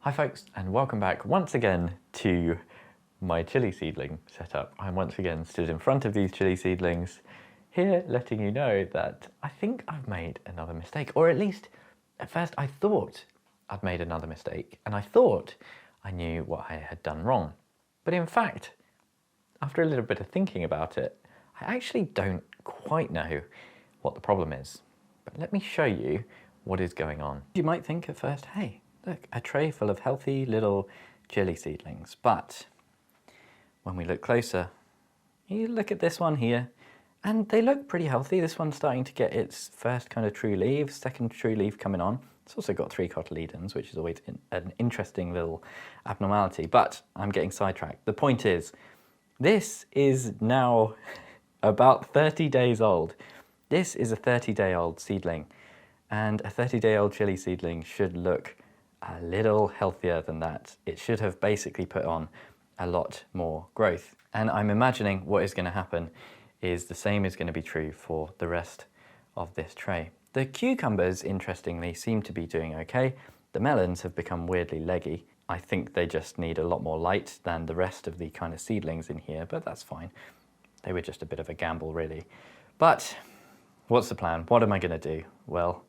Hi folks, and welcome back once again to my chili seedling setup. I'm once again stood in front of these chili seedlings here, letting you know that I think I've made another mistake, or at least at first I thought I'd made another mistake, and I thought I knew what I had done wrong. But in fact, after a little bit of thinking about it, I actually don't quite know what the problem is. But let me show you what is going on. You might think at first, hey, look, a tray full of healthy little chili seedlings. But when we look closer, you look at this one here, and they look pretty healthy. This one's starting to get its first kind of true leaves, second true leaf coming on. It's also got 3 cotyledons, which is always an interesting little abnormality, but I'm getting sidetracked. The point is, this is now about 30 days old. This is a 30-day-old seedling, and a 30-day-old chili seedling should look a little healthier than that. It should have basically put on a lot more growth. And I'm imagining what is going to happen is the same is going to be true for the rest of this tray. The cucumbers, interestingly, seem to be doing okay. The melons have become weirdly leggy. I think they just need a lot more light than the rest of the kind of seedlings in here, but that's fine. They were just a bit of a gamble, really. But what's the plan? What am I going to do? Well,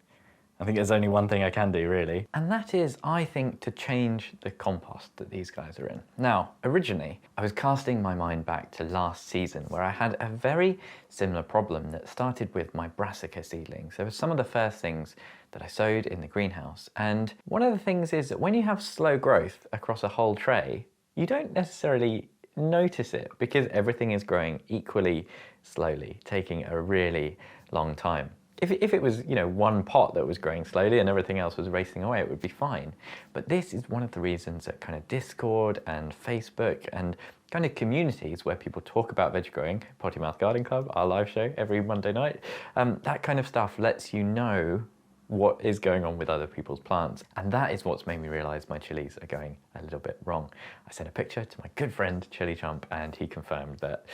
I think there's only one thing I can do, really. And that is, I think, to change the compost that these guys are in. Now, originally, I was casting my mind back to last season, where I had a very similar problem that started with my brassica seedlings. They were some of the first things that I sowed in the greenhouse. And one of the things is that when you have slow growth across a whole tray, you don't necessarily notice it because everything is growing equally slowly, taking a really long time. If it was, one pot that was growing slowly and everything else was racing away, it would be fine. But this is one of the reasons that kind of Discord and Facebook and kind of communities where people talk about veg growing, Potty Mouth Garden Club, our live show every Monday night, that kind of stuff lets you know what is going on with other people's plants. And that is what's made me realize my chilies are going a little bit wrong. I sent a picture to my good friend, Chili Chump, and he confirmed that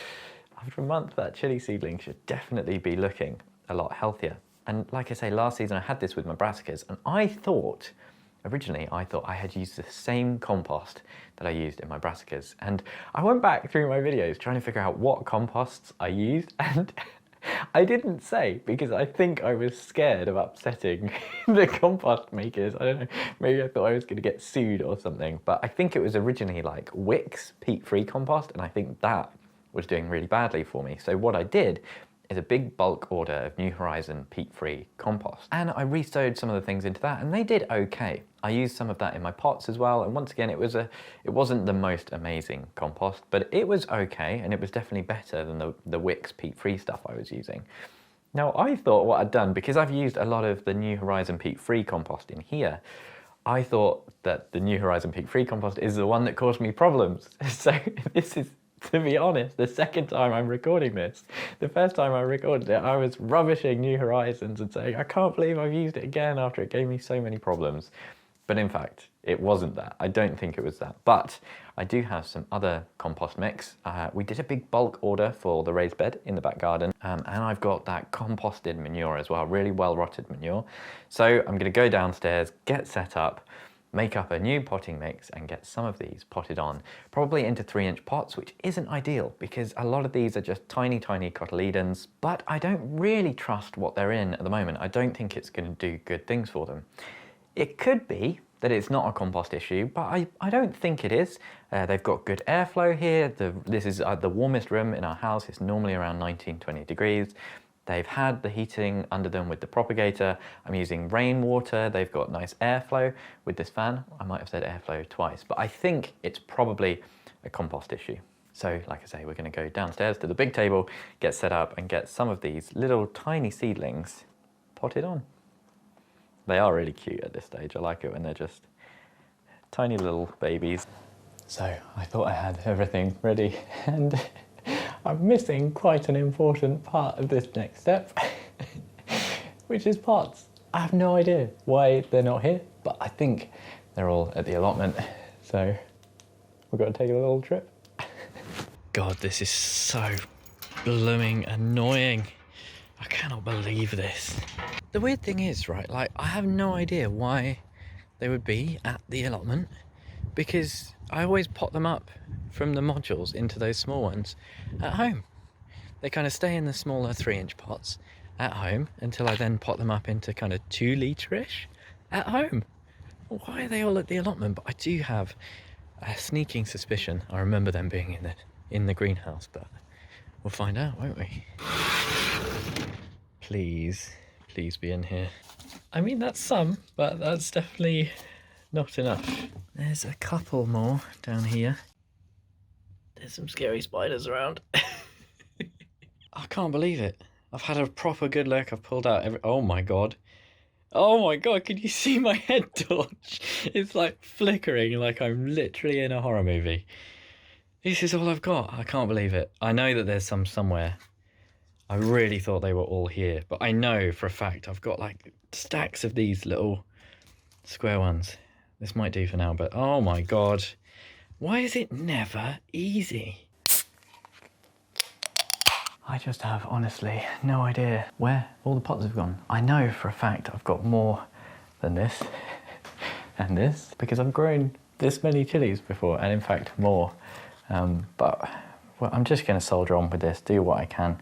after a month, that chili seedling should definitely be looking a lot healthier. And like I say, last season I had this with my brassicas, and originally I thought I had used the same compost that I used in my brassicas. And I went back through my videos trying to figure out what composts I used, and I didn't say because I think I was scared of upsetting the compost makers. I don't know, maybe I thought I was going to get sued or something, but I think it was originally like Wix peat-free compost, and I think that was doing really badly for me. So what I did is a big bulk order of New Horizon peat-free compost. And I re-sowed some of the things into that, and they did okay. I used some of that in my pots as well, and once again, it wasn't the most amazing compost, but it was okay, and it was definitely better than the Wix peat-free stuff I was using. Now, I thought what I'd done, because I've used a lot of the New Horizon peat-free compost in here, I thought that the New Horizon peat-free compost is the one that caused me problems. So this is, to be honest, the second time I'm recording this. The first time I recorded it, I was rubbishing New Horizons and saying, I can't believe I've used it again after it gave me so many problems. But in fact, it wasn't that. I don't think it was that. But I do have some other compost mix. We did a big bulk order for the raised bed in the back garden. And I've got that composted manure as well, really well-rotted manure. So I'm gonna go downstairs, get set up, make up a new potting mix and get some of these potted on, probably into 3-inch pots, which isn't ideal because a lot of these are just tiny, tiny cotyledons, but I don't really trust what they're in at the moment. I don't think it's going to do good things for them. It could be that it's not a compost issue, but I don't think it is. They've got good airflow here. This is the warmest room in our house. It's normally around 19, 20 degrees. They've had the heating under them with the propagator. I'm using rainwater. They've got nice airflow with this fan. I might have said airflow twice, but I think it's probably a compost issue. So like I say, we're going to go downstairs to the big table, get set up and get some of these little tiny seedlings potted on. They are really cute at this stage. I like it when they're just tiny little babies. So I thought I had everything ready, and I'm missing quite an important part of this next step, which is pots. I have no idea why they're not here, but I think they're all at the allotment, so we've got to take a little trip. God, this is so blooming annoying. I cannot believe this. The weird thing is, right, like, I have no idea why they would be at the allotment. because I always pot them up from the modules into those small ones at home. They kind of stay in the smaller 3-inch pots at home until I then pot them up into kind of 2 litre-ish at home. Why are they all at the allotment? But I do have a sneaking suspicion I remember them being in the greenhouse, but we'll find out, won't we? Please be in here. I mean, that's some, but that's definitely not enough. There's a couple more down here. There's some scary spiders around. I can't believe it. I've had a proper good look. I've pulled out every... Oh my god. Oh my god, can you see my head torch? It's like flickering like I'm literally in a horror movie. This is all I've got. I can't believe it. I know that there's some somewhere. I really thought they were all here, but I know for a fact I've got like stacks of these little square ones. This might do for now, but oh my god. Why is it never easy? I just have, honestly, no idea where all the pots have gone. I know for a fact I've got more than this and this, because I've grown this many chilies before, and in fact more. But well, I'm just going to soldier on with this, do what I can.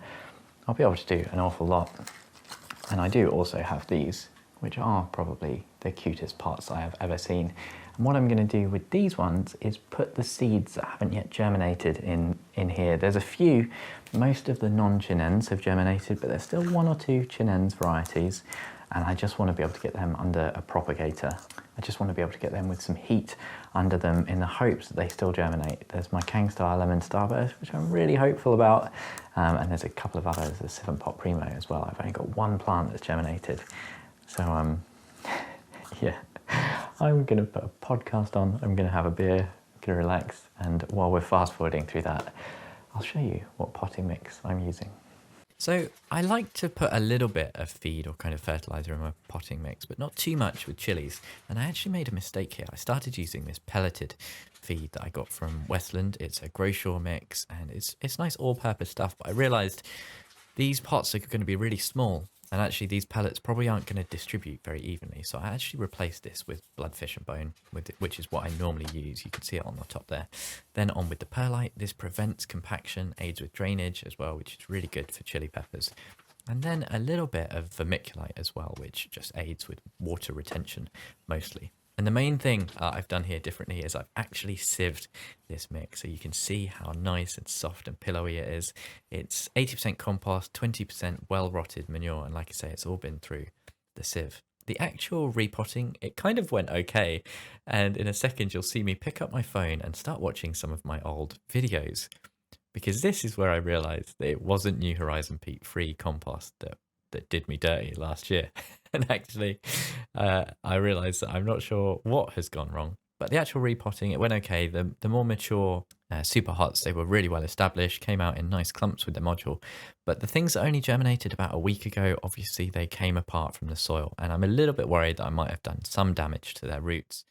I'll be able to do an awful lot. And I do also have these, which are probably the cutest pots I have ever seen. And what I'm going to do with these ones is put the seeds that haven't yet germinated in here. There's a few, most of the non-chinense have germinated, but there's still 1 or 2 chinense varieties, and I just want to be able to get them under a propagator. I just want to be able to get them with some heat under them in the hopes that they still germinate. There's my Kang Star Lemon Starburst, which I'm really hopeful about, and there's a couple of others, the 7-pot Primo as well. I've only got 1 plant that's germinated. So yeah, I'm going to put a podcast on, I'm going to have a beer, I'm going to relax, and while we're fast forwarding through that, I'll show you what potting mix I'm using. So I like to put a little bit of feed or kind of fertiliser in my potting mix, but not too much with chilies. And I actually made a mistake here. I started using this pelleted feed that I got from Westland. It's a Groshaw mix, and it's nice all-purpose stuff, but I realised these pots are going to be really small, and actually these pellets probably aren't going to distribute very evenly. So I actually replaced this with bloodfish and bone, which is what I normally use. You can see it on the top there. Then on with the perlite. This prevents compaction, aids with drainage as well, which is really good for chili peppers. And then a little bit of vermiculite as well, which just aids with water retention mostly. And the main thing I've done here differently is I've actually sieved this mix, so you can see how nice and soft and pillowy it is. It's 80% compost, 20% well-rotted manure, and like I say, it's all been through the sieve. The actual repotting, it kind of went okay, and in a second you'll see me pick up my phone and start watching some of my old videos, because this is where I realised that it wasn't New Horizon peat-free compost that did me dirty last year. And actually, I realised that I'm not sure what has gone wrong. But the actual repotting, it went okay. The more mature super hots, they were really well established, came out in nice clumps with the module. But the things that only germinated about a week ago, obviously they came apart from the soil. And I'm a little bit worried that I might have done some damage to their roots.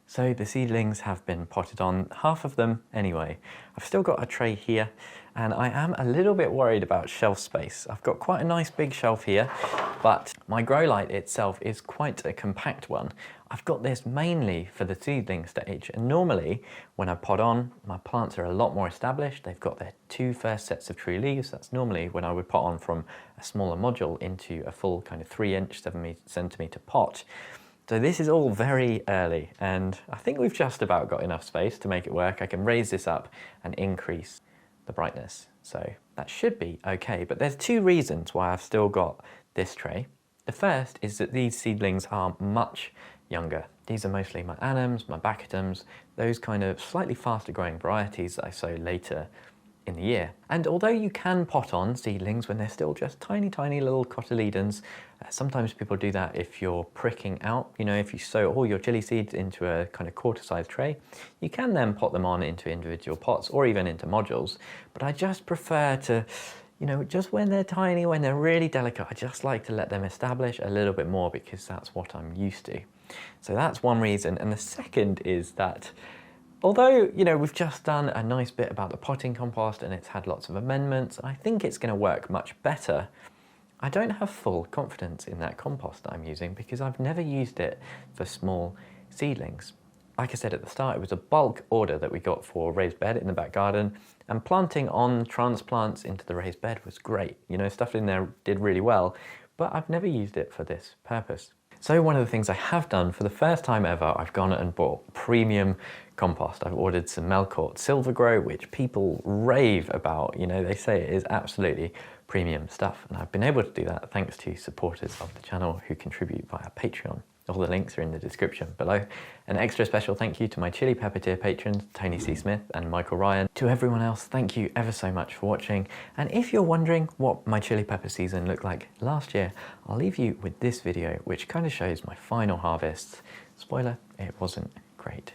So the seedlings have been potted on, half of them anyway. I've still got a tray here, and I am a little bit worried about shelf space. I've got quite a nice big shelf here, but my grow light itself is quite a compact one. I've got this mainly for the seedling stage, and normally when I pot on, my plants are a lot more established. They've got their 2 first sets of true leaves. That's normally when I would pot on from a smaller module into a full kind of 3-inch, 7cm pot. So this is all very early, and I think we've just about got enough space to make it work. I can raise this up and increase the brightness, so that should be okay. But there's 2 reasons why I've still got this tray. The first is that these seedlings are much younger. These are mostly my anams, my bacchitums, those kind of slightly faster growing varieties that I sow later in the year. And although you can pot on seedlings when they're still just tiny little cotyledons, sometimes people do that if you're pricking out, you know, if you sow all your chili seeds into a kind of quarter-sized tray, you can then pot them on into individual pots or even into modules. But I just prefer to, you know, just when they're tiny, when they're really delicate, I just like to let them establish a little bit more because that's what I'm used to. So that's one reason. And the second is that although, you know, we've just done a nice bit about the potting compost and it's had lots of amendments, I think it's going to work much better. I don't have full confidence in that compost that I'm using because I've never used it for small seedlings. like I said at the start, it was a bulk order that we got for raised bed in the back garden, and planting on transplants into the raised bed was great. You know, stuff in there did really well, but I've never used it for this purpose. So one of the things I have done for the first time ever, I've gone and bought premium compost. I've ordered some Melcourt Silver Grow, which people rave about. You know, they say it is absolutely premium stuff. And I've been able to do that thanks to supporters of the channel who contribute via Patreon. All the links are in the description below. An extra special thank you to my chili pepper tier patrons, Tony C. Smith and Michael Ryan. To everyone else, thank you ever so much for watching. And if you're wondering what my chili pepper season looked like last year, I'll leave you with this video, which kind of shows my final harvests. Spoiler, it wasn't great.